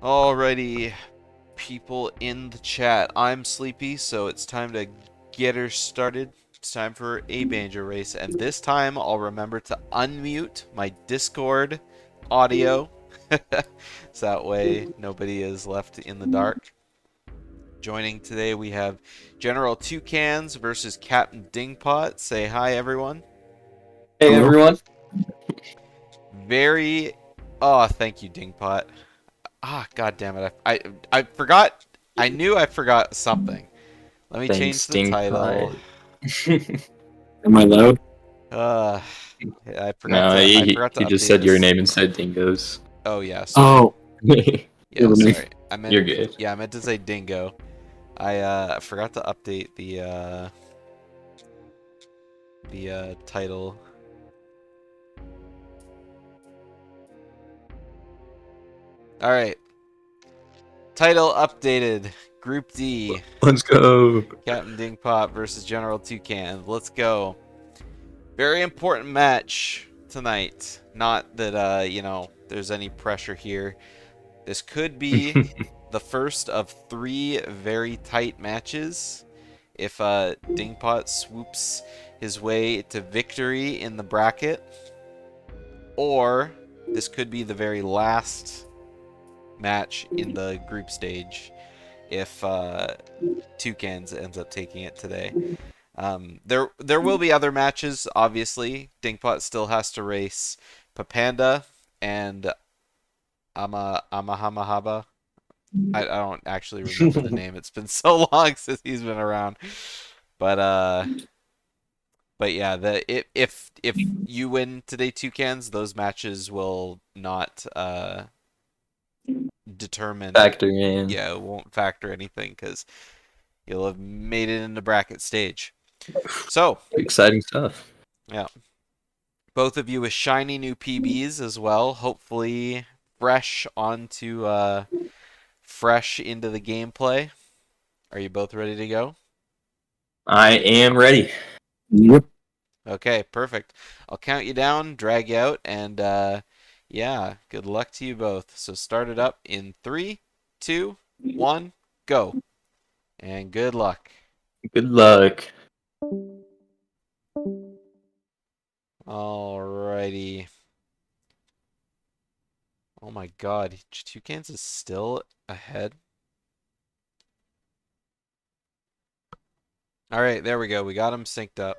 Alrighty, people in the chat. I'm sleepy, so it's time to get her started. It's time for a banjo race, and this time I'll remember to unmute my Discord audio, so that way nobody is left in the dark. Joining today we have GeneralToucans versus CaptnDingPot. Say hi, everyone. Hey everyone. Oh, thank you, Dingpot. Ah, god damn it. I forgot. I knew I forgot something. Let me change Thanks, the title. Am I loud? I forgot No, to he update just said your this. name instead Dingo's. Oh yeah, sorry. Oh, Yeah, sorry. I meant You're good. Yeah, I meant to say Dingo. I forgot to update the title. All right. Title updated. Group D. Let's go. CaptnDingPot versus GeneralToucans. Let's go. Very important match tonight. Not that, you know, there's any pressure here. This could be the first of 3 very tight matches. If Dingpot swoops his way to victory in the bracket. Or this could be the very last match in the group stage if Toucans ends up taking it today. There will be other matches, obviously. Dingpot still has to race Papanda and Amahamahaba. I don't actually remember the name. It's been so long since he's been around. But yeah, if you win today, Toucans, those matches will not determine. Factor in. Yeah, it won't factor anything because you'll have made it in the bracket stage. So Exciting stuff. yeah. Both of you with shiny new PBs as well. Hopefully fresh into the gameplay. Are you both ready to go? I am ready. yep. Okay, perfect. I'll count you down, drag you out, and yeah, good luck to you both. So start it up in 3, 2, 1, go. And good luck. Good luck. Alrighty. Oh my god, Toucans is still ahead. Alright, there we go. We got him synced up.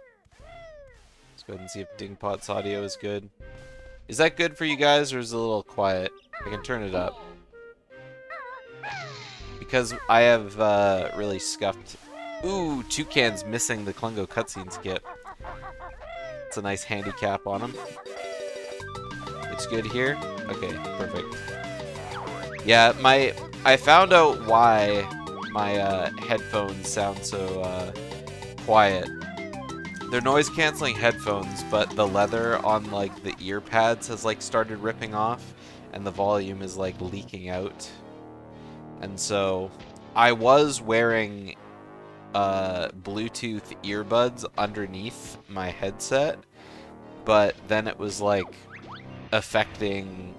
Let's go ahead and see if Dingpot's audio is good. Is that good for you guys, or is it a little quiet? I can turn it up. Because I have really scuffed... Ooh, Toucan's missing the Klungo cutscene skip. It's a nice handicap on him. It's good here? Okay, perfect. Yeah, I found out why my headphones sound so quiet. They're noise canceling headphones, but the leather on like the ear pads has like started ripping off and the volume is like leaking out. And so I was wearing Bluetooth earbuds underneath my headset, but then it was like affecting,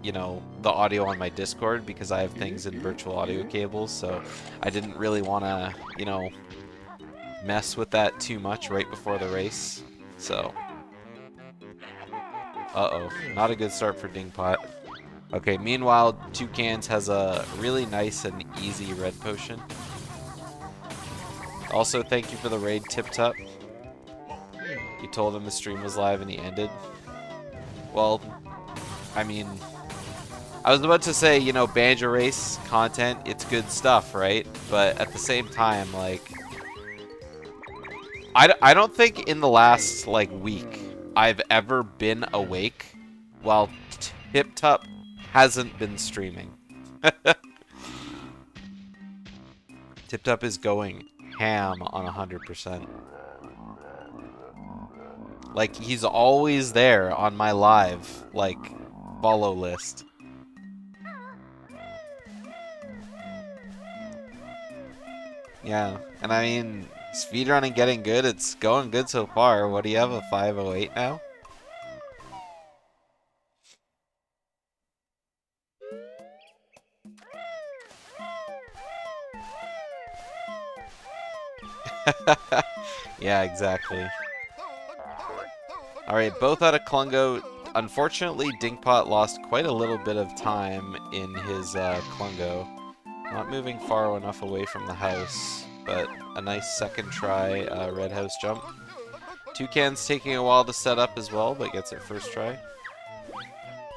you know, the audio on my Discord because I have things in virtual audio cables, so I didn't really want to, you know, mess with that too much right before the race. So uh-oh, not a good start for Dingpot. Okay, meanwhile, Toucans has a really nice and easy red potion. Also, thank you for the raid, Tip Tup. You told him the stream was live and he ended. Well, I mean, I was about to say, you know, BanjoRace content, it's good stuff, right? But at the same time, like, I don't think in the last, like, week I've ever been awake while Tip Tup hasn't been streaming. Tip Tup is going ham on 100%. Like, he's always there on my live, like, follow list. Yeah, and I mean, speedrunning getting good, it's going good so far. What do you have, a 508 now? Yeah, exactly. Alright, both out of Klungo. Unfortunately, DingPot lost quite a little bit of time in his Klungo. Not moving far enough away from the house, but a nice second try red house jump. Toucan's taking a while to set up as well, but gets it first try.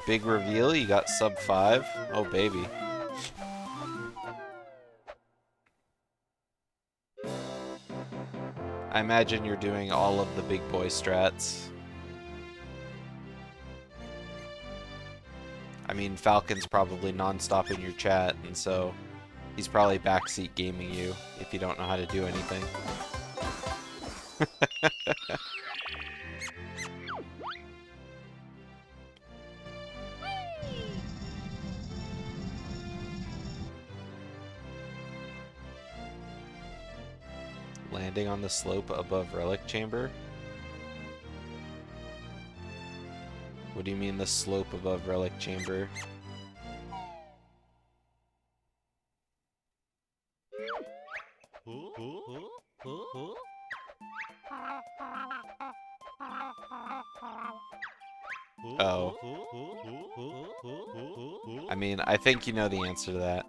Big reveal, you got sub 5. Oh, baby. I imagine you're doing all of the big boy strats. I mean, Falcon's probably non-stop in your chat, and so he's probably backseat gaming you if you don't know how to do anything. Landing on the slope above Relic Chamber? What do you mean the slope above Relic Chamber? Oh. I mean, I think you know the answer to that.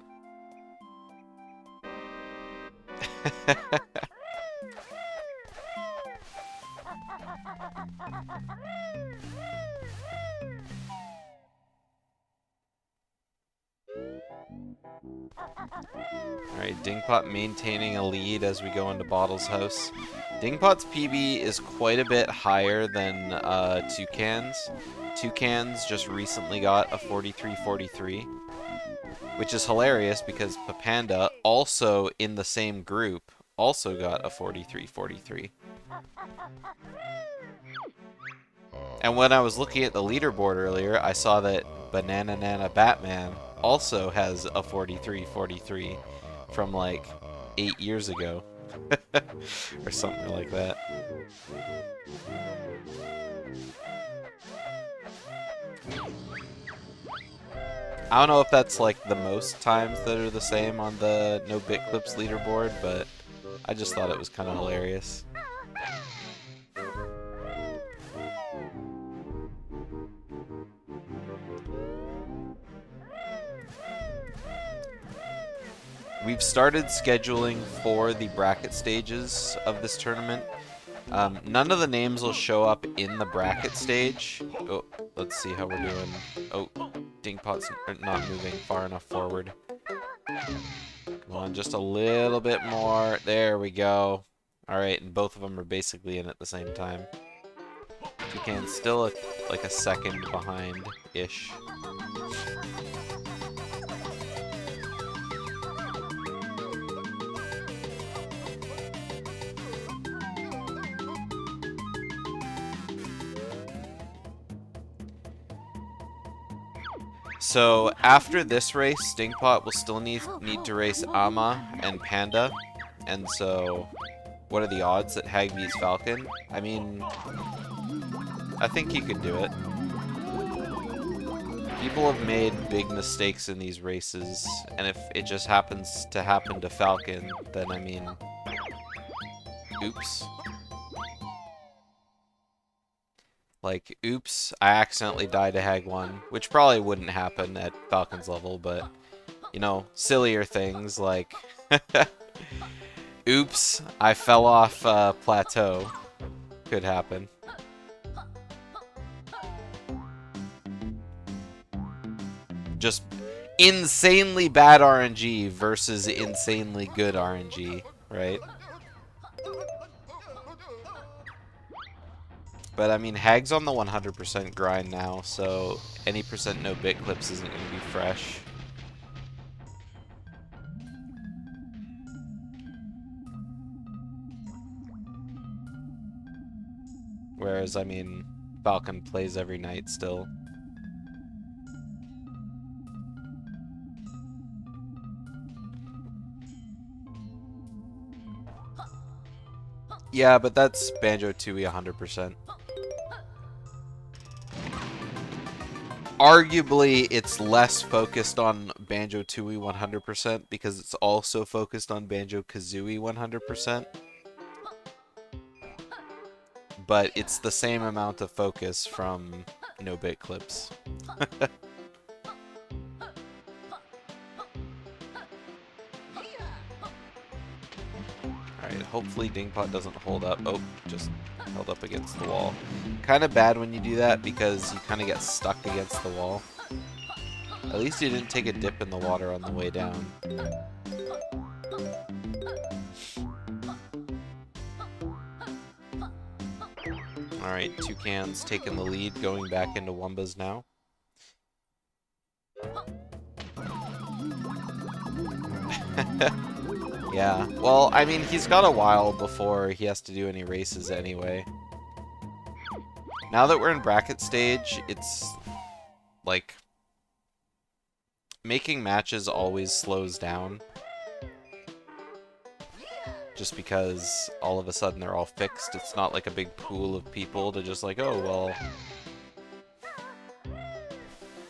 Alright, DingPot maintaining a lead as we go into Bottle's house. DingPot's PB is quite a bit higher than Toucan's. Toucan's just recently got a 43-43, which is hilarious because Papanda, also in the same group, also got a 43-43. And when I was looking at the leaderboard earlier, I saw that Banana Nana Batman also has a 43-43 from like 8 years ago. Or something like that. I don't know if that's like the most times that are the same on the No Bitclips leaderboard, but I just thought it was kind of hilarious. We've started scheduling for the bracket stages of this tournament. None of the names will show up in the bracket stage. Oh, let's see how we're doing. Oh, DingPot's not moving far enough forward. Come on, just a little bit more. There we go. Alright, and both of them are basically in at the same time. Toucan's still like a second behind-ish. So after this race, DingPot will still need to race Ama and Panda. And so, what are the odds that Hag beats Falcon? I mean, I think he could do it. People have made big mistakes in these races, and if it just happens to happen to Falcon, then I mean, oops. Like, oops, I accidentally died to Hag 1, which probably wouldn't happen at Falcon's level, but, you know, sillier things like, oops, I fell off plateau, could happen. Just insanely bad RNG versus insanely good RNG, right? But I mean, Hag's on the 100% grind now, so any percent no Bitclips isn't going to be fresh. Whereas, I mean, Falcon plays every night still. Yeah, but that's Banjo-Tooie 100%. Arguably, it's less focused on Banjo-Tooie 100% because it's also focused on Banjo-Kazooie 100%. but it's the same amount of focus from no Bitclips. Alright, hopefully Dingpot doesn't hold up. Oh, just held up against the wall. Kind of bad when you do that because you kind of get stuck against the wall. At least you didn't take a dip in the water on the way down. Alright, Toucans taking the lead, going back into Wumbas now. Yeah, well, I mean, he's got a while before he has to do any races anyway. Now that we're in bracket stage, it's like making matches always slows down. Just because all of a sudden they're all fixed. It's not like a big pool of people to just like, oh, well,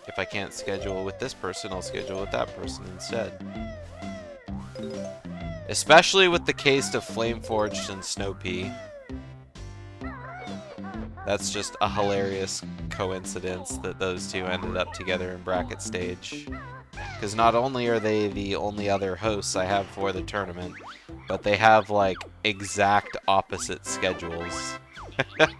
if I can't schedule with this person, I'll schedule with that person instead. Especially with the case of Flameforged and Snowpea. That's just a hilarious coincidence that those two ended up together in bracket stage. Because not only are they the only other hosts I have for the tournament, but they have, like, exact opposite schedules. And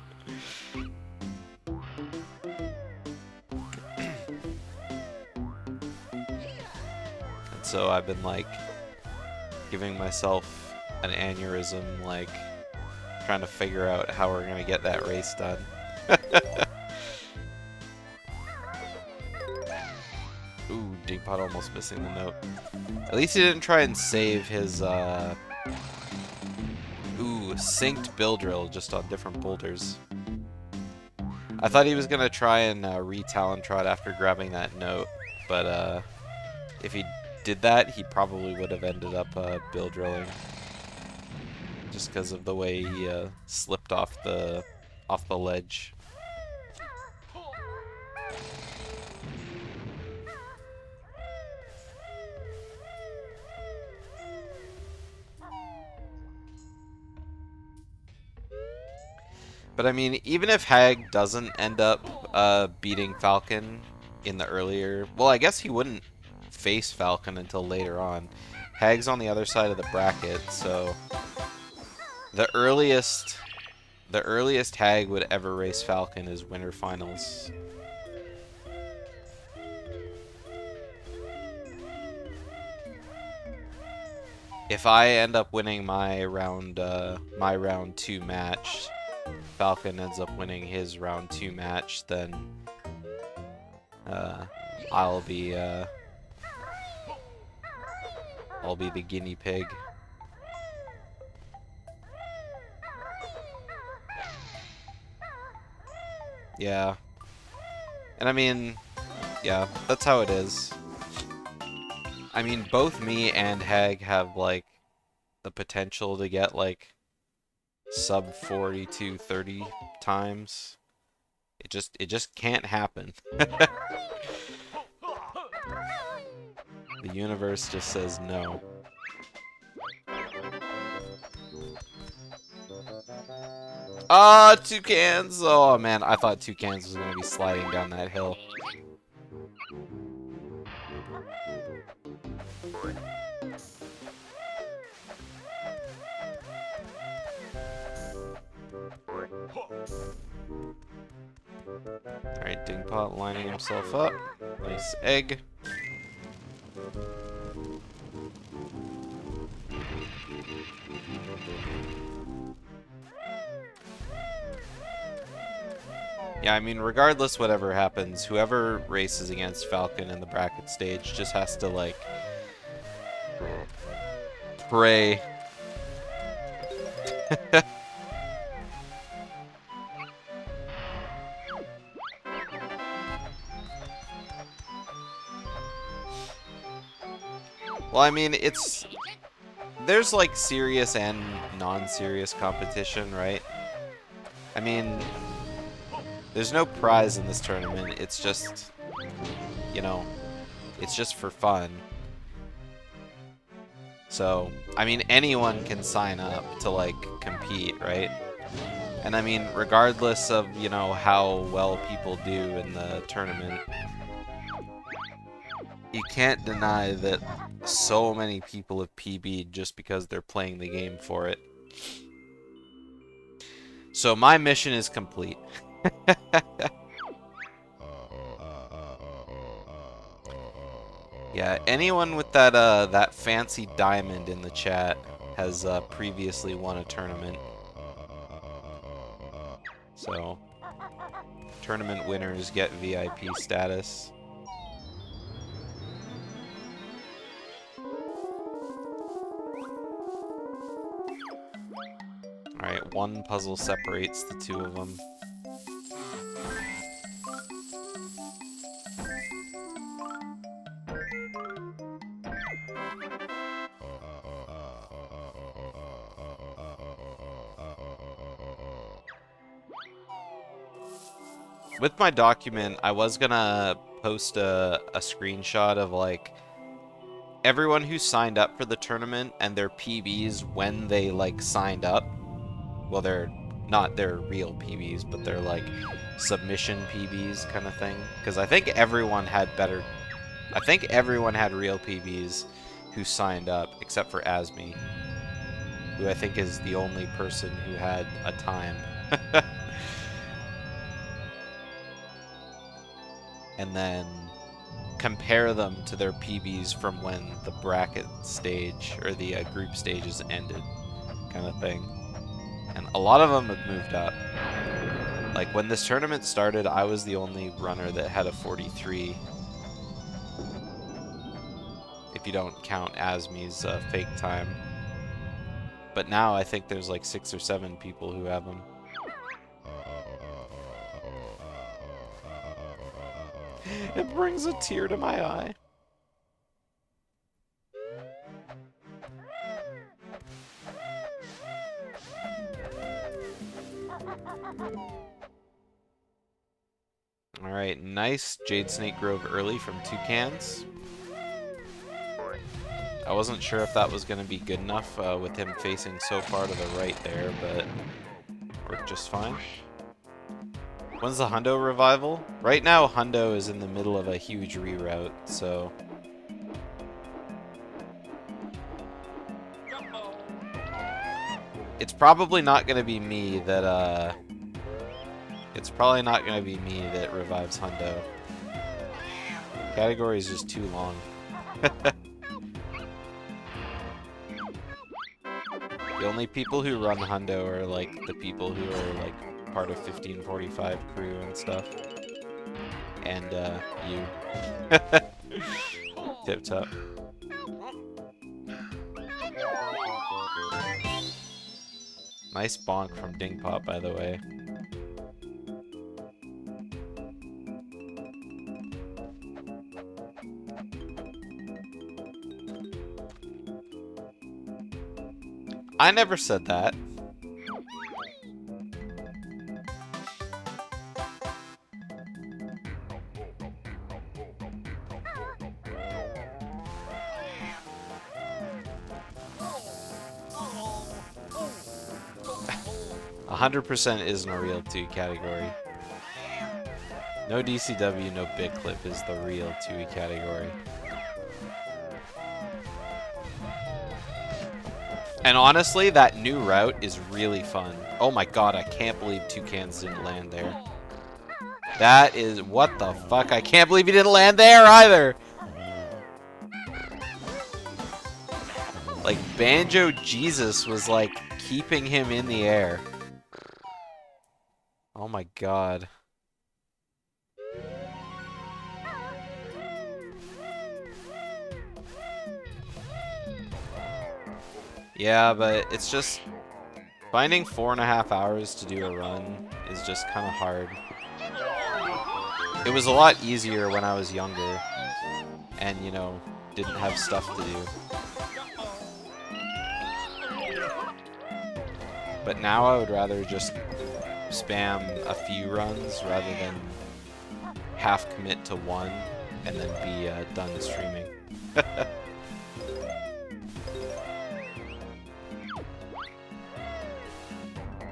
so I've been, like, giving myself an aneurysm, like, trying to figure out how we're gonna get that race done. Ooh, Dingpot almost missing the note. At least he didn't try and save his, synced bill drill just on different boulders. I thought he was gonna try and re-Talon Trot after grabbing that note, but if he did that, he probably would have ended up bill drilling. Just because of the way he slipped off the ledge. But I mean, even if Hag doesn't end up beating Falcon in the earlier... Well, I guess he wouldn't face Falcon until later on. Hag's on the other side of the bracket, so... The earliest Hag would ever race Falcon is Winter Finals. If I end up winning my round 2 match, Falcon ends up winning his round 2 match, then I'll be the guinea pig. Yeah. And I mean, yeah, that's how it is. I mean, both me and Hag have, like, the potential to get, like, sub 40 to 30 times. It just can't happen. The universe just says no. Ah, Toucans! Oh man, I thought Toucans was gonna be sliding down that hill. Alright, Dingpot lining himself up. Nice egg. Yeah, I mean, regardless whatever happens, whoever races against Falcon in the bracket stage just has to, like, pray. Well, I mean, there's, like, serious and non-serious competition, right? I mean... There's no prize in this tournament, it's just, you know, it's just for fun. So, I mean, anyone can sign up to, like, compete, right? And I mean, regardless of, you know, how well people do in the tournament, you can't deny that so many people have PB'd just because they're playing the game for it. So my mission is complete. Yeah, anyone with that that fancy diamond in the chat has previously won a tournament. So, tournament winners get VIP status. Alright, one puzzle separates the two of them. With my document, I was gonna post a screenshot of, like, everyone who signed up for the tournament and their PBs when they, like, signed up. Well, they're not their real PBs, but they're, like, submission PBs kind of thing. Because I think everyone had better... I think everyone had real PBs who signed up, except for Asmi, who I think is the only person who had a time. And then compare them to their PBs from when the bracket stage, or the group stages ended, kind of thing. And a lot of them have moved up. Like, when this tournament started, I was the only runner that had a 43. If you don't count Asmi's fake time. But now I think there's like 6 or 7 people who have them. It brings a tear to my eye. Alright, nice Jade Snake Grove early from Toucans. I wasn't sure if that was going to be good enough with him facing so far to the right there, but worked just fine. When's the Hundo revival? Right now, Hundo is in the middle of a huge reroute, so... It's probably not going to be me that, It's probably not going to be me that revives Hundo. Category is just too long. The only people who run Hundo are, like, the people who are, like, part of 1545 crew and stuff. And, you. Tip top. Nice bonk from DingPot, by the way. I never said that. A 100% isn't a real 2 category. No DCW, no Bitclip is the real 2 category. And honestly, that new route is really fun. Oh my god, I can't believe Toucans didn't land there. That is... what the fuck? I can't believe he didn't land there either! Like, Banjo Jesus was, like, keeping him in the air. Oh my god. Yeah, but it's just... finding 4.5 hours to do a run is just kind of hard. It was a lot easier when I was younger and, you know, didn't have stuff to do. But now I would rather just spam a few runs rather than half commit to one and then be done streaming.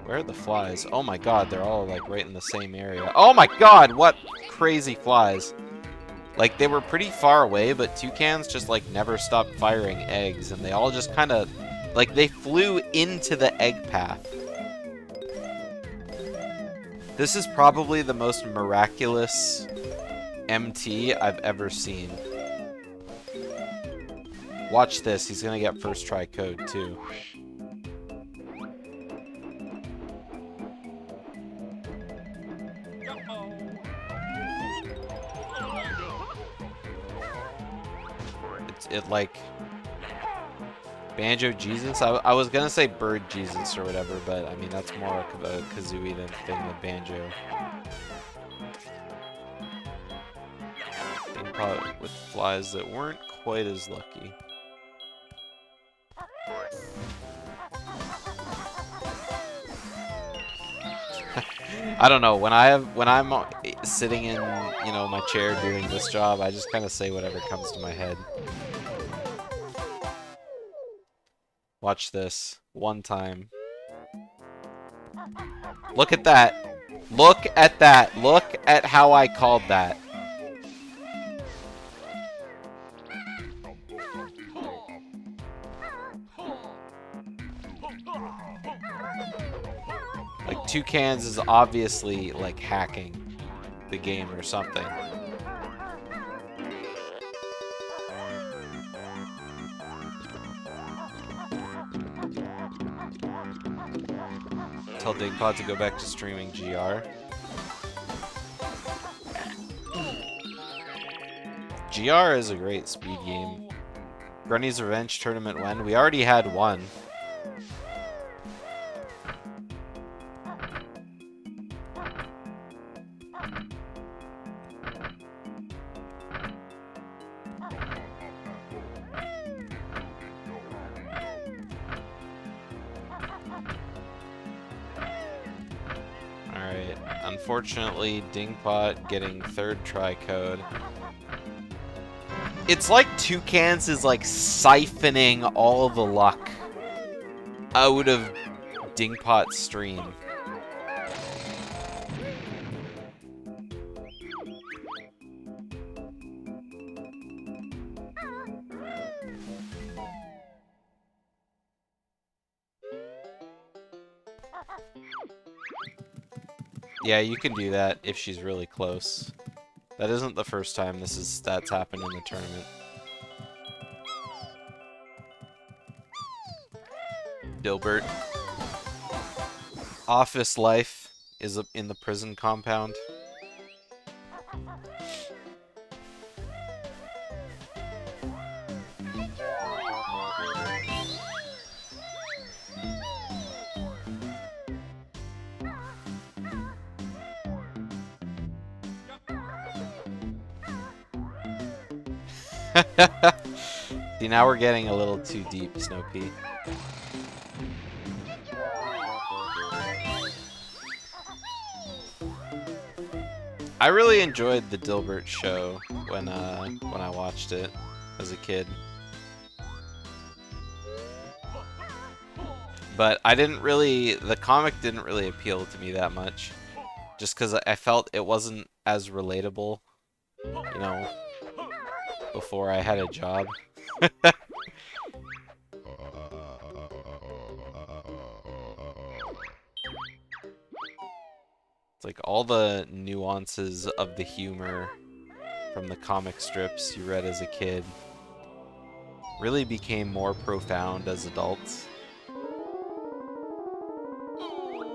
Where are the flies? Oh my god, they're all like right in the same area. Oh my god, what crazy flies. Like, they were pretty far away, but toucans just like never stopped firing eggs, and they all just kind of, like, they flew into the egg path. This is probably the most miraculous MT I've ever seen. Watch this, he's gonna get first try code too. It like Banjo Jesus. I was gonna say Bird Jesus or whatever, but I mean that's more of a Kazooie thing than Banjo. DingPot with flies that weren't quite as lucky. I don't know, when I'm sitting in, you know, my chair doing this job, I just kind of say whatever comes to my head. Watch this. One time. Look at that. Look at that. Look at how I called that. Like, Toucans is obviously, like, hacking the game or something. Tell DingPot to go back to streaming GR. GR is a great speed game. Grunny's Revenge tournament when? We already had one. Alright, unfortunately, DingPot getting third try code. It's like Toucans is like siphoning all the luck out of DingPot's stream. Yeah, you can do that if she's really close. That isn't the first time that's happened in the tournament. Dilbert. Office life is in the prison compound. See, now we're getting a little too deep, Snowpea. I really enjoyed the Dilbert show when I watched it as a kid. But the comic didn't really appeal to me that much. Just because I felt it wasn't as relatable, you know, before I had a job. It's like all the nuances of the humor from the comic strips you read as a kid really became more profound as adults.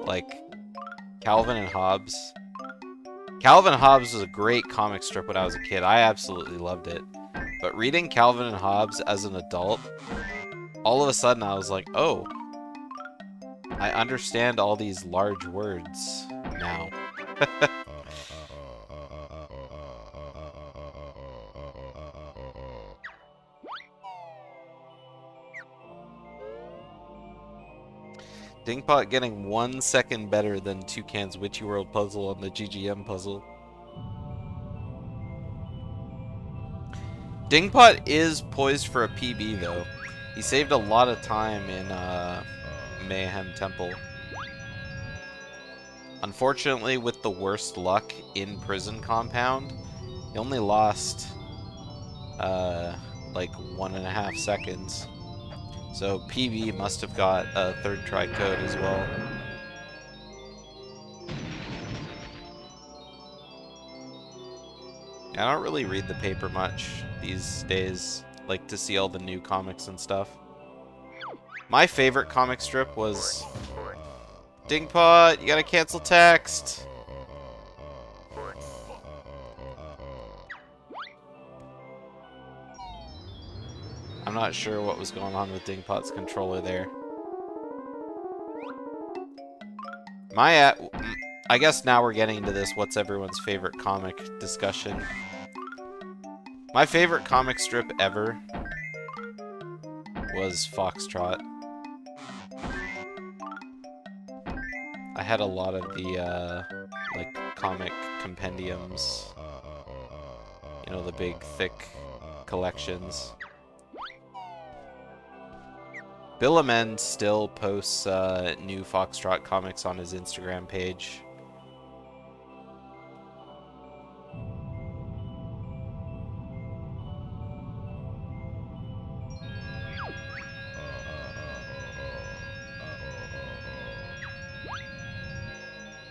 Like Calvin and Hobbes. Calvin and Hobbes was a great comic strip when I was a kid. I absolutely loved it. But reading Calvin and Hobbes as an adult, all of a sudden I was like, oh, I understand all these large words now. DingPot getting 1 second better than Toucan's Witchy World puzzle on the GGM puzzle. DingPot is poised for a PB though. He saved a lot of time in Mayhem Temple. Unfortunately, with the worst luck in Prison Compound, he only lost, like 1.5 seconds. So PB must have got a third try code as well. I don't really read the paper much these days, like to see all the new comics and stuff. My favorite comic strip was Dingpot, you gotta cancel text. I'm not sure what was going on with Dingpot's controller there. I guess now we're getting into this what's everyone's favorite comic discussion. My favorite comic strip ever was Foxtrot. I had a lot of the, like, comic compendiums. You know, the big, thick collections. Bill Amend still posts new Foxtrot comics on his Instagram page.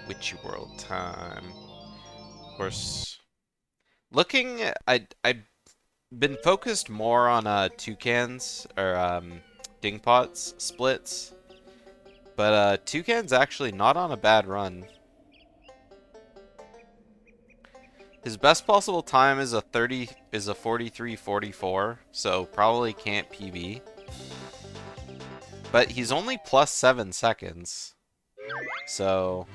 Witchy World time. Of course, looking, I've been focused more on Toucans or Dingpots splits, but Toucan's actually not on a bad run. His best possible time is a 43:44, so probably can't PB. But he's only plus 7 seconds, so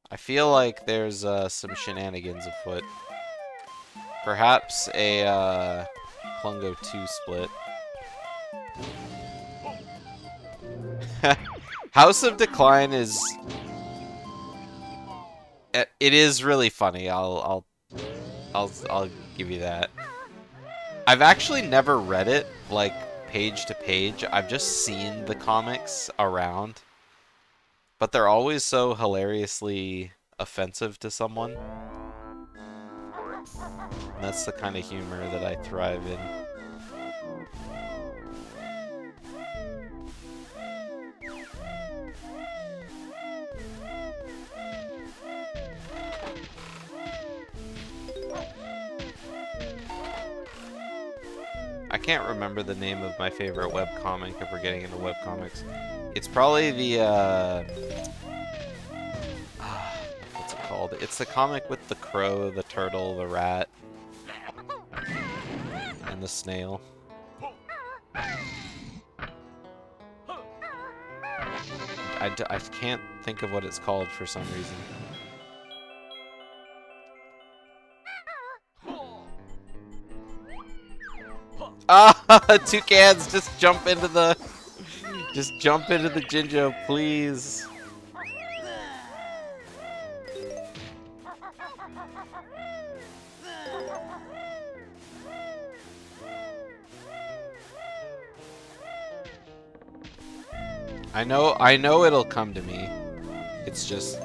I feel like there's some shenanigans afoot. Perhaps a Klungo 2 split. House of Decline is... It is really funny. I'll give you that. I've actually never read it, like, page to page. I've just seen the comics around. But they're always so hilariously offensive to someone. And that's the kind of humor that I thrive in. I can't remember the name of my favorite webcomic if we're getting into webcomics. It's probably the, what's it called? It's the comic with the crow, the turtle, the rat, and the snail. I can't think of what it's called for some reason. Ah, Toucans, just jump into the Jinjo, please. I know it'll come to me. It's just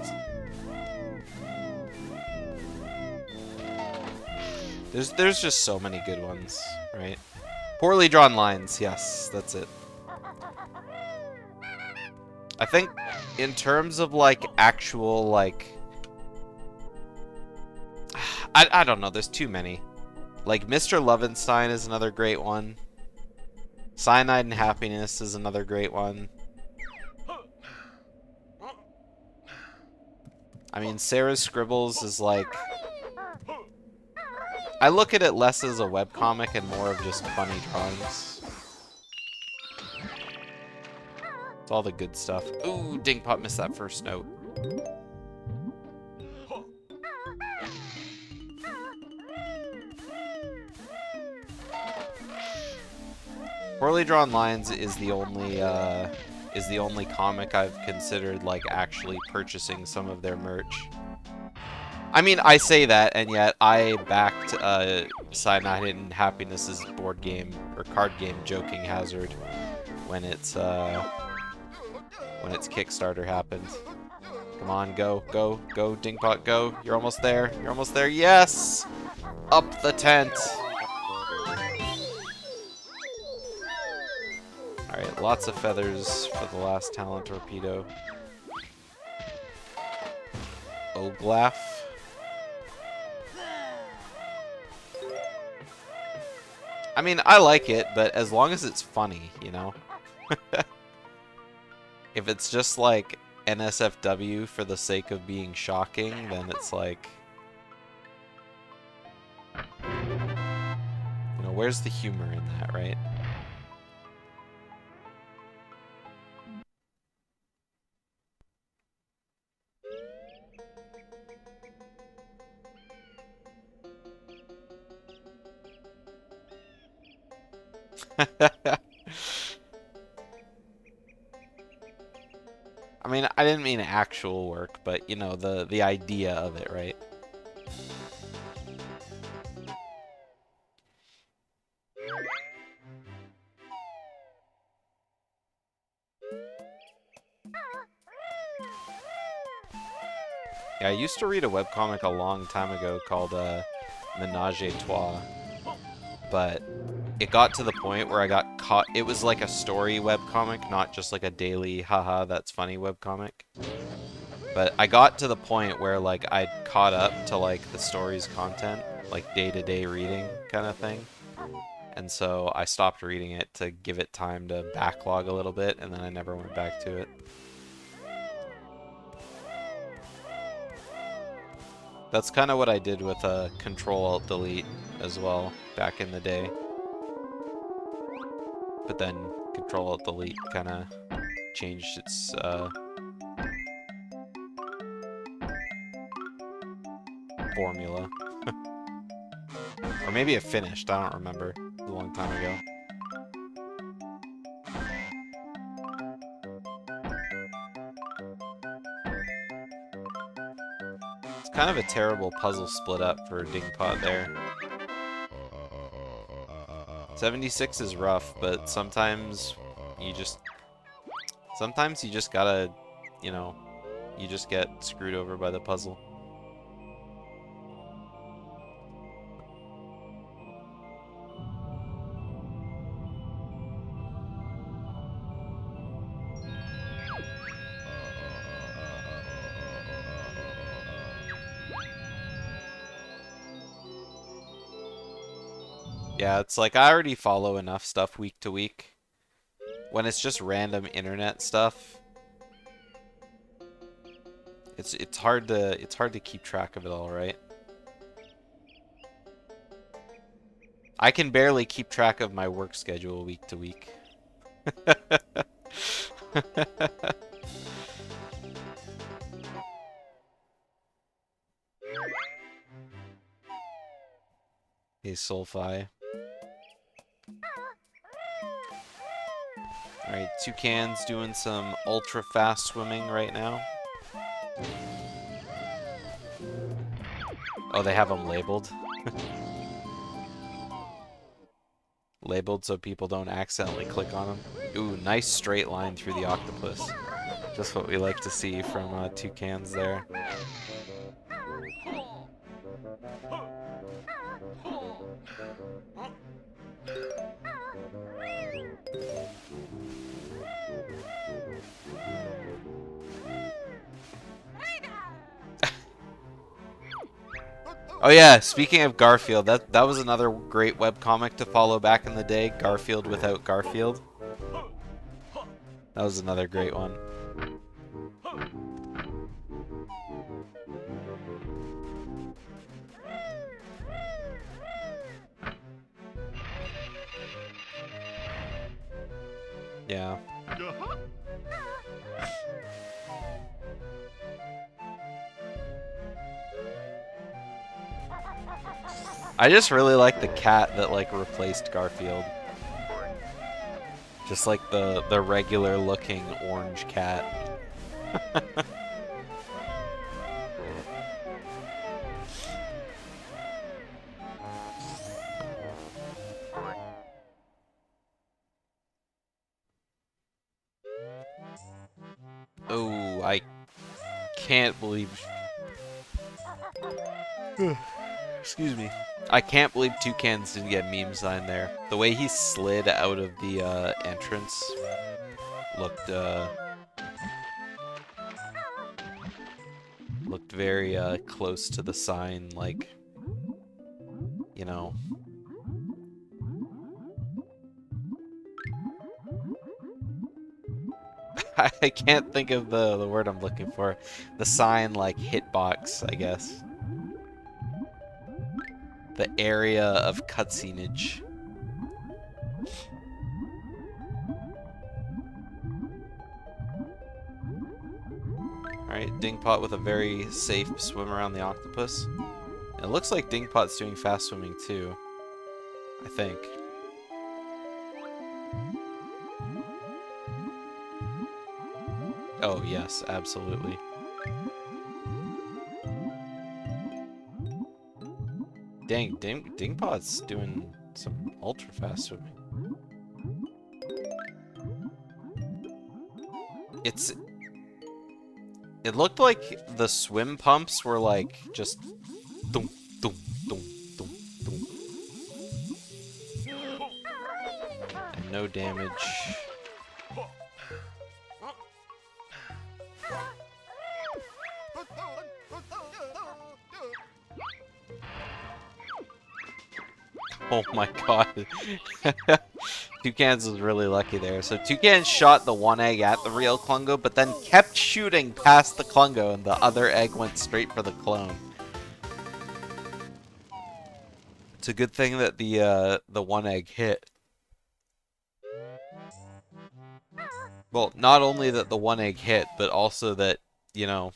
there's just so many good ones, right? Poorly drawn lines, yes, that's it. I think in terms of like actual like I don't know, there's too many. Like Mr. Lovenstein is another great one. Cyanide and Happiness is another great one. I mean, Sarah's Scribbles is like... I look at it less as a webcomic and more of just funny drawings. It's all the good stuff. Ooh, Dingpot missed that first note. Poorly Drawn Lines is the only comic I've considered like actually purchasing some of their merch. I mean, I say that, and yet I backed Cyanide and Happiness's board game or card game Joking Hazard when its when its Kickstarter happened. Come on, go, go, go, Dingpot, go. You're almost there. You're almost there. Yes! Up the tent. Alright, lots of feathers for the last talent torpedo. Oglaf. I mean, I like it, but as long as it's funny, you know? If it's just like NSFW for the sake of being shocking, then it's like... You know, where's the humor in that, right? I mean, I didn't mean actual work, but you know, the idea of it, right? Yeah, I used to read a webcomic a long time ago called Menage a Trois, but it got to the point where I got caught. It was like a story webcomic, not just like a daily haha that's funny webcomic. But I got to the point where like I'd caught up to like the story's content, like day-to-day reading kind of thing. And so I stopped reading it to give it time to backlog a little bit, and then I never went back to it. That's kind of what I did with Control-Alt-Delete as well back in the day. But then Control-Alt-Delete kind of changed its formula. Or maybe it finished, I don't remember. It was a long time ago. It's kind of a terrible puzzle split up for Dingpot there. 76 is rough, but sometimes you just gotta, you know, you just get screwed over by the puzzle. Yeah, it's like I already follow enough stuff week to week. When it's just random internet stuff, it's hard to keep track of it all, right? I can barely keep track of my work schedule week to week. Hey, Sulfi. Alright, Toucan's doing some ultra fast swimming right now. Oh, they have them labeled. Labeled so people don't accidentally click on them. Ooh, nice straight line through the octopus. Just what we like to see from Toucans there. Oh yeah, speaking of Garfield, that was another great webcomic to follow back in the day, Garfield without Garfield. That was another great one. Yeah. I just really like the cat that like replaced Garfield. Just like the regular looking orange cat. can't believe... Excuse me. I can't believe Toucans didn't get meme sign there. The way he slid out of the entrance looked very close to the sign, like, you know. I can't think of the word I'm looking for. The sign, like, hitbox, I guess. The area of cutscenage. Alright, Dingpot with a very safe swim around the octopus. And it looks like Dingpot's doing fast swimming too. I think. Oh, yes, absolutely. Dang, Dingpot's doing some ultra fast swimming. It looked like the swim pumps were like just thump, thump, thump, thump, thump. And no damage. Oh my god. Toucans was really lucky there. So Toucans shot the one egg at the real Klungo, but then kept shooting past the Klungo, and the other egg went straight for the clone. It's a good thing that the one egg hit. Well, not only that the one egg hit, but also that, you know,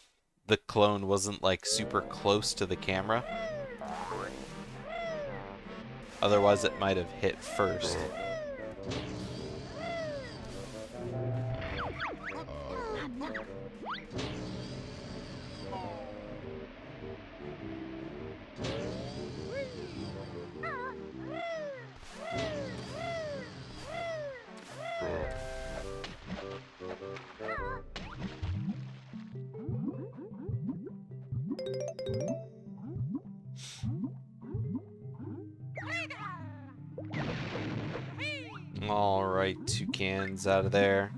the clone wasn't like super close to the camera. Otherwise, it might have hit first. Alright, Toucans out of there.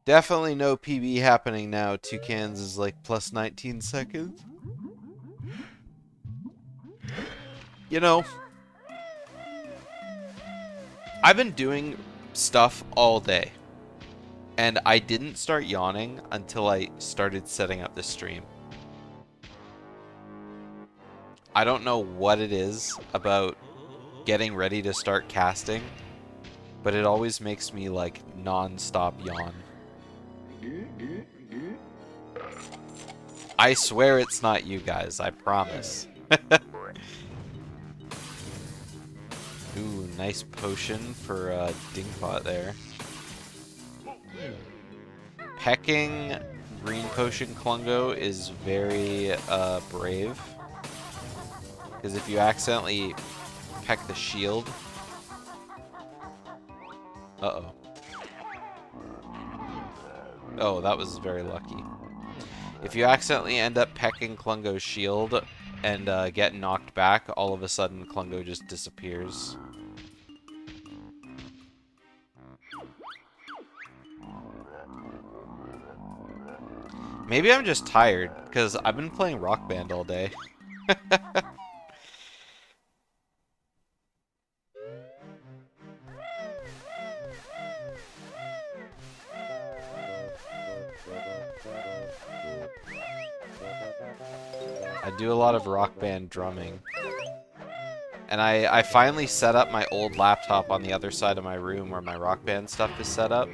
Definitely no PB happening now. Toucans is like plus 19 seconds. You know, I've been doing stuff all day. And I didn't start yawning until I started setting up the stream. I don't know what it is about getting ready to start casting, but it always makes me like non-stop yawn. I swear it's not you guys, I promise. Ooh, nice potion for Dingpot there. Pecking green potion Klungo is very brave. Because if you accidentally peck the shield... Uh-oh. Oh, that was very lucky. If you accidentally end up pecking Klungo's shield and get knocked back, all of a sudden Klungo just disappears. Maybe I'm just tired, because I've been playing Rock Band all day. I do a lot of Rock Band drumming. And I finally set up my old laptop on the other side of my room where my Rock Band stuff is set up.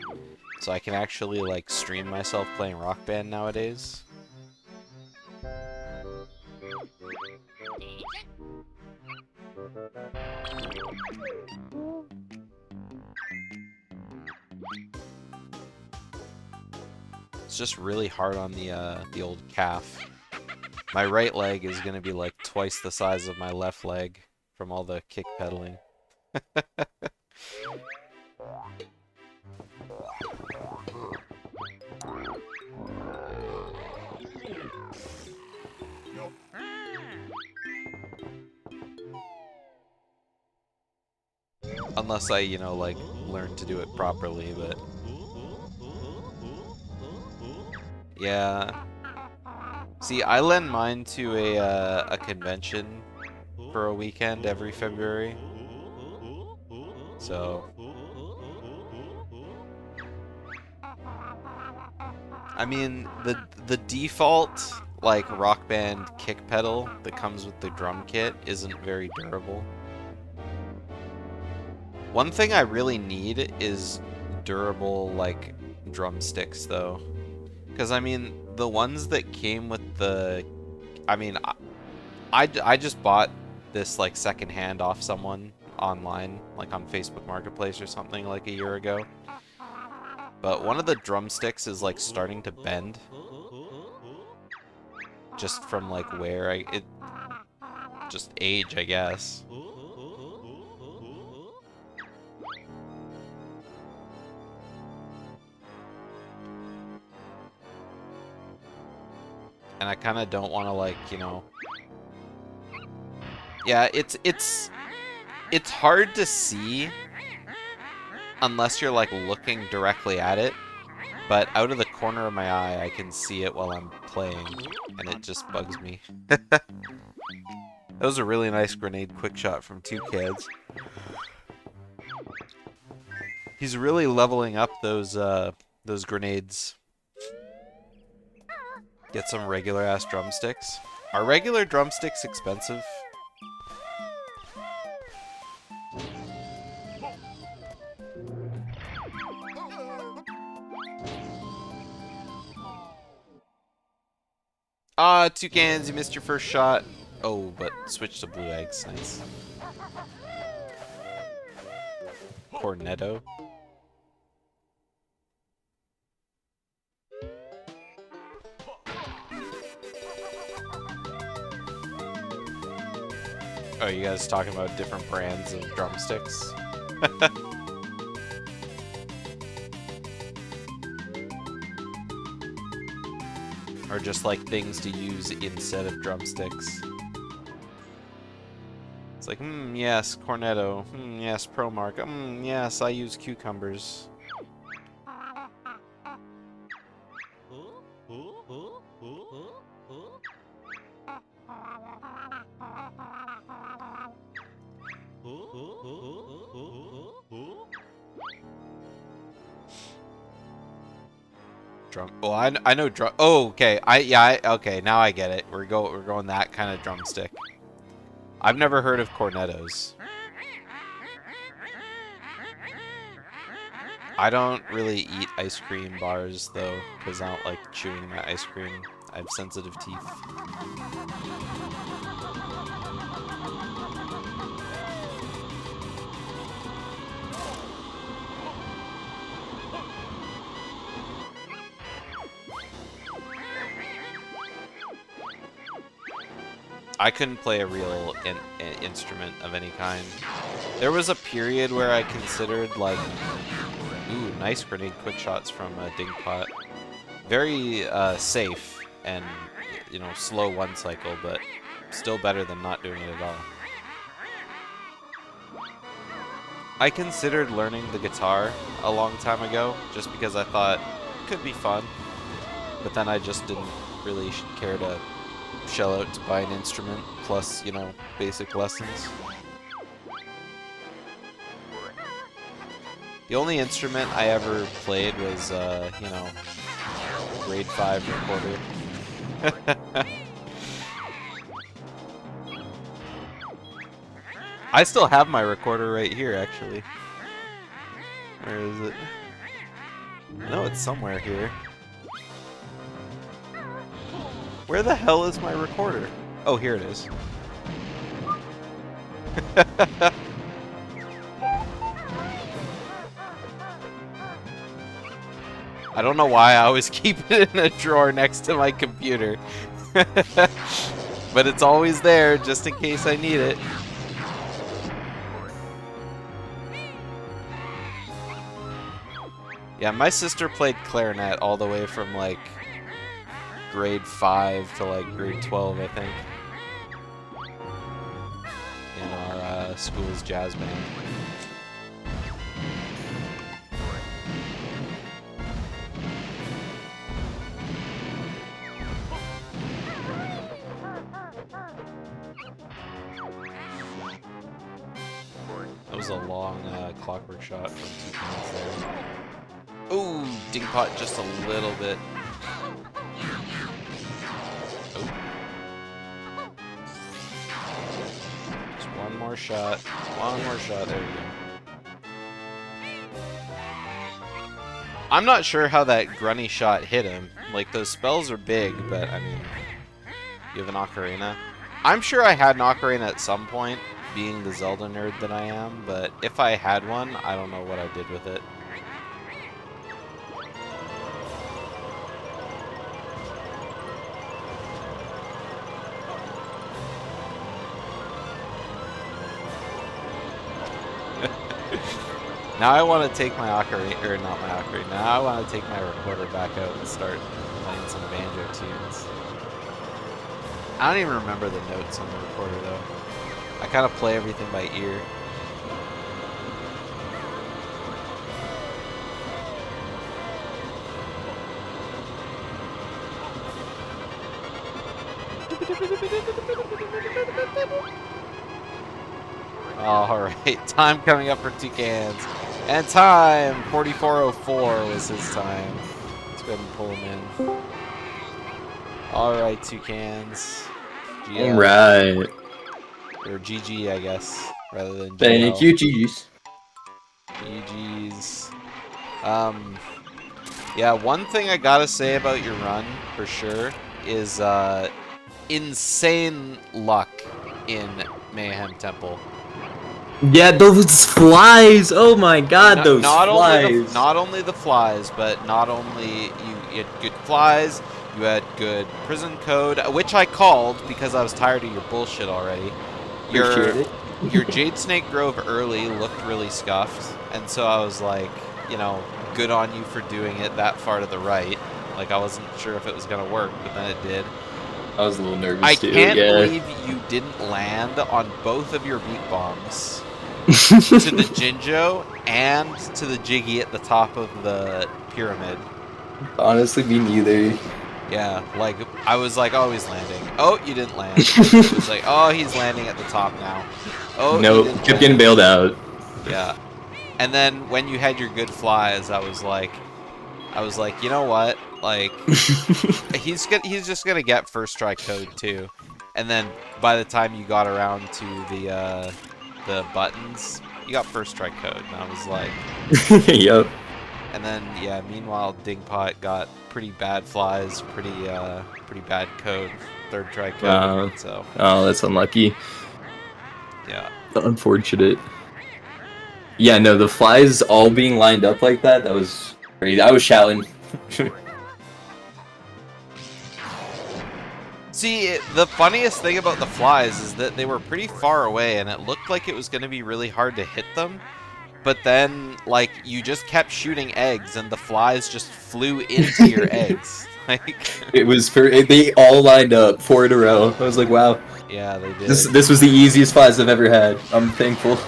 So I can actually, like, stream myself playing Rock Band nowadays. It's just really hard on the old calf. My right leg is going to be like twice the size of my left leg from all the kick pedaling. Unless I, you know, like, learn to do it properly, but... Yeah. See, I lend mine to a convention for a weekend every February. So... I mean, the default, like, Rock Band kick pedal that comes with the drum kit isn't very durable. One thing I really need is durable, like, drumsticks, though. Because, I mean, the ones that came with the... I mean, I just bought this, like, secondhand off someone online, like on Facebook Marketplace or something, like a year ago. But one of the drumsticks is, like, starting to bend. Just from, like, wear. Just age, I guess. And I kind of don't want to, like, you know... Yeah, it's hard to see unless you're, like, looking directly at it. But out of the corner of my eye, I can see it while I'm playing, and it just bugs me. That was a really nice grenade quick shot from Toucans. He's really leveling up those grenades. Get some regular-ass drumsticks. Are regular drumsticks expensive? Ah, Toucans, you missed your first shot. Oh, but switch to blue eggs. Nice. Cornetto. Oh, you guys talking about different brands of drumsticks? Or just like things to use instead of drumsticks? It's like, yes, Cornetto. Yes, Promark. Yes, I use cucumbers. Drum. Oh, I know drum. Oh, okay. Okay. Now I get it. We're going that kind of drumstick. I've never heard of cornettos. I don't really eat ice cream bars though, because I don't like chewing my ice cream. I have sensitive teeth. I couldn't play a real instrument of any kind. There was a period where I considered, like, ooh, nice grenade quick shots from DingPot. Very safe and, you know, slow one cycle, but still better than not doing it at all. I considered learning the guitar a long time ago, just because I thought it could be fun, but then I just didn't really care to shell out to buy an instrument, plus, you know, basic lessons. The only instrument I ever played was, you know, grade 5 recorder. I still have my recorder right here, actually. Where is it? I know it's somewhere here. Where the hell is my recorder? Oh, here it is. I don't know why I always keep it in a drawer next to my computer. But it's always there, just in case I need it. Yeah, my sister played clarinet all the way from, like, grade 5 to like grade 12, I think, in our school's jazz band. That was a long clockwork shot from Toucans there. Ooh, DingPot just a little bit. Oh. Just one more shot. One more shot. There you go. I'm not sure how that grunny shot hit him. Like, those spells are big, but I mean, you have an ocarina. I'm sure I had an ocarina at some point, being the Zelda nerd that I am, but if I had one, I don't know what I did with it. Now I want to take my ocarina, or not my ocarina, now I want to take my recorder back out and start playing some Banjo-Tooie. I don't even remember the notes on the recorder though. I kind of play everything by ear. Alright, time coming up for Toucans. And time! 44:04 was his time. Let's go ahead and pull him in. Alright, Toucans. Alright. Or GG, I guess, rather than GL. Thank you, GG's. GG's. Yeah, one thing I gotta say about your run, for sure, is insane luck in Mayhem Temple. Yeah, those flies! Oh my god, those flies! Not only the flies, but not only you had good flies, you had good prison code, which I called because I was tired of your bullshit already. Your Jade Snake Grove early looked really scuffed, and so I was like, you know, good on you for doing it that far to the right. Like, I wasn't sure if it was gonna work, but then it did. I was a little nervous I too. can't yeah. believe you didn't land on both of your beat bombs. To the Jinjo and to the Jiggy at the top of the pyramid. Honestly, me neither. Yeah, like, I was like, oh, he's landing. Oh, you didn't land. It was like, oh, he's landing at the top now. Oh, nope, kept getting bailed out. Yeah. And then when you had your good flies, I was like, you know what? Like, he's just gonna get first try code too. And then by the time you got around to the buttons, you got first try code, and I was like, yep. And then yeah, meanwhile DingPot got pretty bad flies, pretty bad code, third try code. So oh, that's unlucky. Yeah. Unfortunate. Yeah, no, the flies all being lined up like that, that was crazy. I was shouting. See, the funniest thing about the flies is that they were pretty far away, and it looked like it was going to be really hard to hit them. But then, like, you just kept shooting eggs, and the flies just flew into your eggs. Like, it was they all lined up 4 in a row. I was like, wow. Yeah, they did. This was the easiest flies I've ever had. I'm thankful.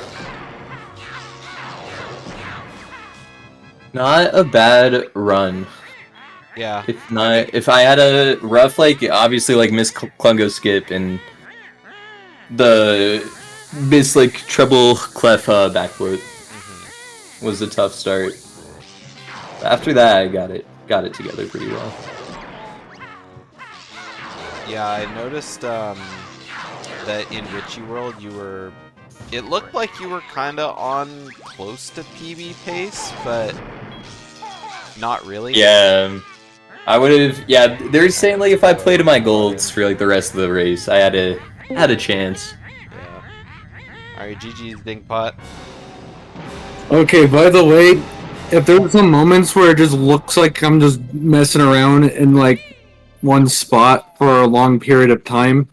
Not a bad run. Yeah. If I had a rough, like, obviously, like, Miss Klungo skip and the Miss, like, treble clef backflip was a tough start. After that, I got it together pretty well. Yeah, I noticed that in Witchy World it looked like you were kind of on close to PB pace, but not really. Yeah. I would have, yeah, they're saying, like, if I played to my golds for, like, the rest of the race, I had a chance. Yeah. Alright, GG's DingPot. Okay, by the way, if there's some moments where it just looks like I'm just messing around in, like, one spot for a long period of time,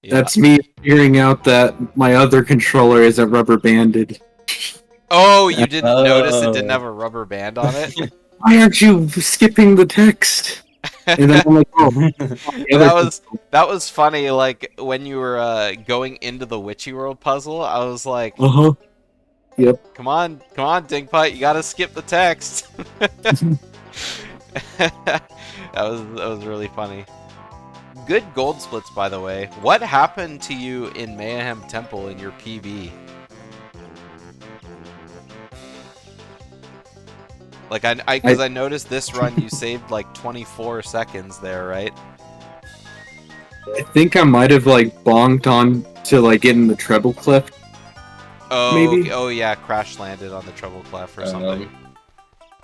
that's me figuring out that my other controller isn't rubber banded. Oh, you didn't notice it didn't have a rubber band on it? Why aren't you skipping the text? And then I'm like, oh, the other that was funny. Like when you were going into the Witchy World puzzle, I was like, uh-huh. Yep. come on, Dingpot, you gotta skip the text. that was really funny. Good gold splits, by the way. What happened to you in Mayhem Temple in your PB? Like because I noticed this run you saved like 24 seconds there, right? I think I might have like bonked on to like getting the treble clip. Oh, Maybe. okay. Oh yeah, crash landed on the treble clef or something.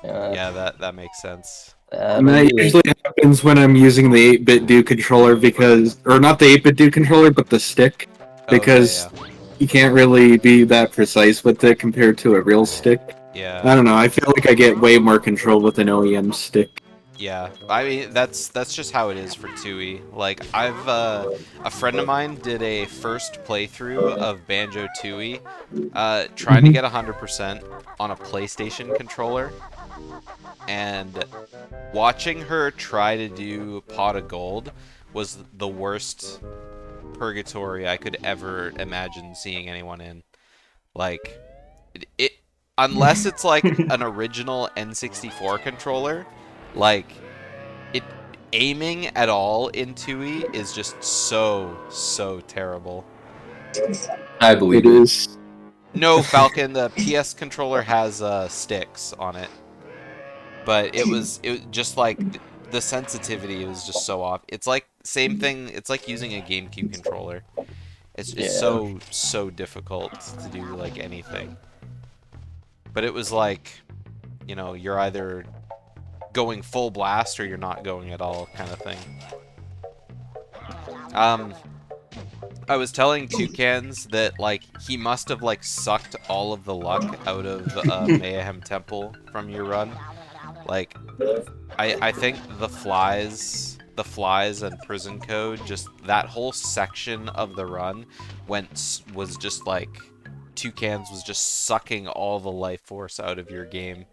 Yeah, that makes sense. And that usually happens when I'm using the 8-bit do controller because, or not the 8-bit do controller, but the stick, because you can't really be that precise with it compared to a real stick. Yeah. I don't know. I feel like I get way more control with an OEM stick. Yeah, I mean that's just how it is for Tooie. Like I've a friend of mine did a first playthrough of Banjo-Tooie, trying to get 100% on a PlayStation controller, and watching her try to do Pot of Gold was the worst purgatory I could ever imagine seeing anyone in. Like it unless it's like an original N64 controller, like it aiming at all in Tooie is just so terrible. I believe it is. No, Falcon, the PS controller has sticks on it, but it just like the sensitivity was just so off. It's like same thing. It's like using a GameCube controller. It's so difficult to do like anything. But it was like, you know, you're either going full blast or you're not going at all kind of thing. I was telling Toucans that like he must have like sucked all of the luck out of Mayhem Temple from your run. Like I think the flies and prison code, just that whole section of the run was just like Toucans was just sucking all the life force out of your game.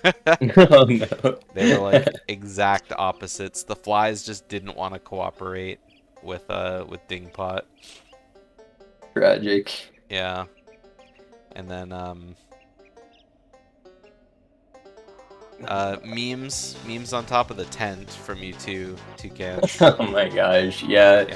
Oh no. They were like exact opposites. The flies just didn't want to cooperate with Dingpot. Tragic. Yeah. And then memes on top of the tent from you two, Toucans. Oh my gosh, yeah.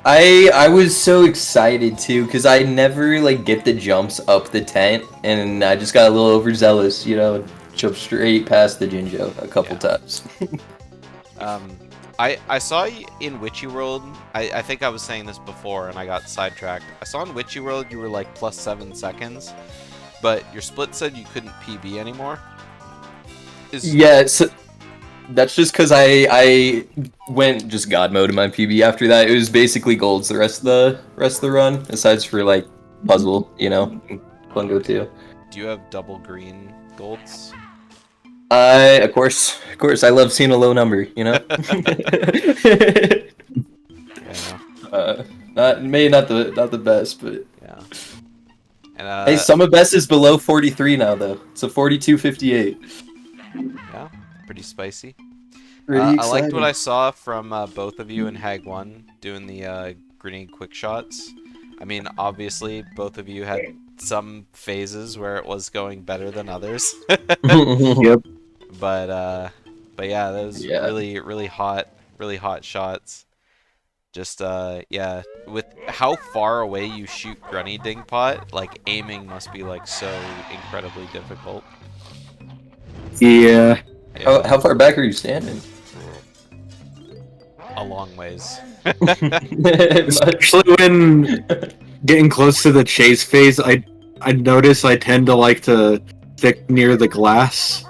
I was so excited too, because I never like get the jumps up the tent, and I just got a little overzealous, you know, jumped straight past the Jinjo a couple times. I saw you in Witchy World. I think I was saying this before and I got sidetracked. I saw in Witchy World you were like plus 7 seconds, but your split said you couldn't PB anymore. Yeah, so that's just because I went just God mode in my PB after that. It was basically golds the rest of the run, aside for like puzzle, you know, Bungo 2. Do you have double green golds? Of course, I love seeing a low number, you know. Yeah. Not the best, but yeah. And hey, Summer Best is below 43 now though. It's a 42.58. Yeah, pretty spicy. Pretty I liked what I saw from both of you in Hag 1 doing the grenade quick shots. I mean, obviously, both of you had some phases where it was going better than others. Yep. But yeah, those really hot shots. Just yeah, with how far away you shoot CaptnDingPot, like aiming must be like so incredibly difficult. Yeah. How far back are you standing? A long ways. Especially when getting close to the chase phase, I notice I tend to like to stick near the glass,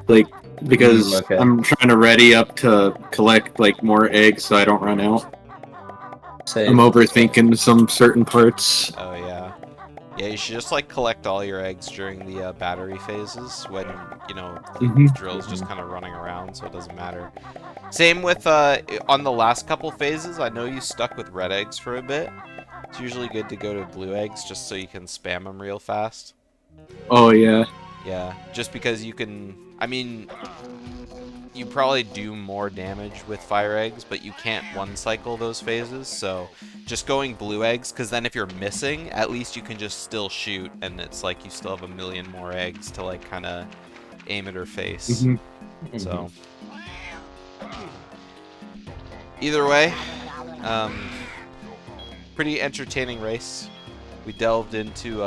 like because I'm trying to ready up to collect like more eggs so I don't run out. I'm overthinking some certain parts. Oh yeah. Yeah, you should just like collect all your eggs during the battery phases when, you know, the drill's just kind of running around, so it doesn't matter. Same with on the last couple phases, I know you stuck with red eggs for a bit. It's usually good to go to blue eggs just so you can spam them real fast. Oh yeah. Yeah, just because you can, I mean, you probably do more damage with fire eggs, but you can't one cycle those phases. So just going blue eggs, because then if you're missing, at least you can just still shoot, and it's like you still have a million more eggs to like kind of aim at her face. So either way, pretty entertaining race. We delved into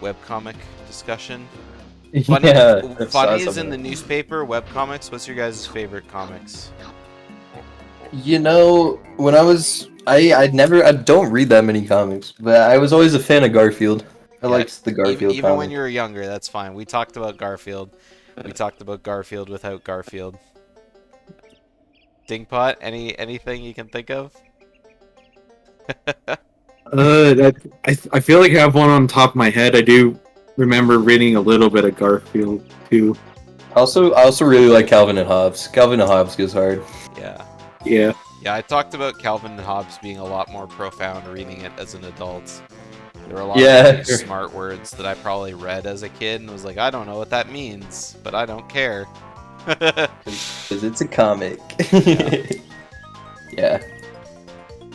webcomic discussion. Funnies in the newspaper, webcomics. What's your guys' favorite comics? You know, when I don't read that many comics, but I was always a fan of Garfield. I liked the Garfield even comic. when you were younger, that's fine. We talked about Garfield. We talked about Garfield without Garfield. Dingpot, anything you can think of? I feel like I have one on top of my head. I do remember reading a little bit of Garfield too. I also really like Calvin and Hobbes. Calvin and Hobbes goes hard. Yeah. Yeah. Yeah, I talked about Calvin and Hobbes being a lot more profound reading it as an adult. There were a lot of smart words that I probably read as a kid and was like, I don't know what that means, but I don't care. Because it's a comic. Yeah.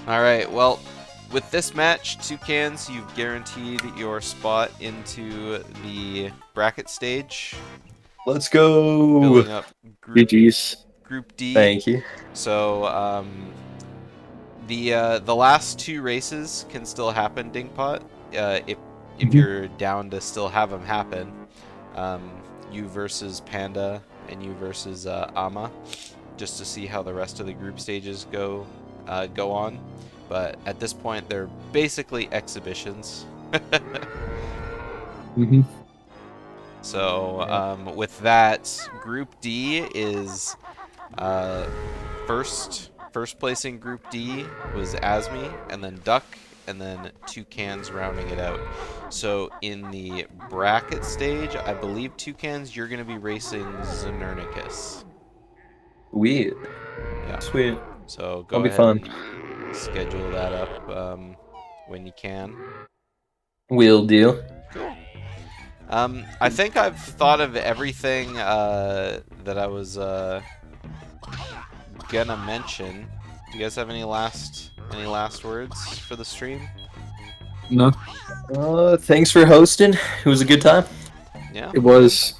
Alright, well, with this match, Toucans, you've guaranteed your spot into the bracket stage. Let's go. Building up Group D. Thank you. So, the last two races can still happen, Dingpot. If you're down to still have them happen. You versus Panda and you versus Ama, just to see how the rest of the group stages go on. But at this point, they're basically exhibitions. So with that, Group D is first placing Group D was Asmi, and then Duck, and then Toucans rounding it out. So in the bracket stage, I believe Toucans, you're going to be racing Xenernicus. Sweet. Yeah. Sweet. So go ahead and schedule that up when you can. Will do. Cool. I think I've thought of everything that I was gonna mention. Do you guys have any last words for the stream? No. Thanks for hosting. It was a good time. Yeah. It was.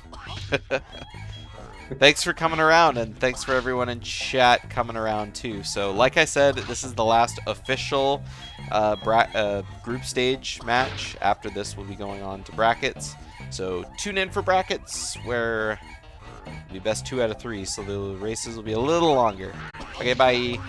Thanks for coming around, and thanks for everyone in chat coming around too. So, like I said, this is the last official group stage match. After this, we'll be going on to brackets. So tune in for brackets, where it'll be best 2 out of 3, so the races will be a little longer. Okay, bye.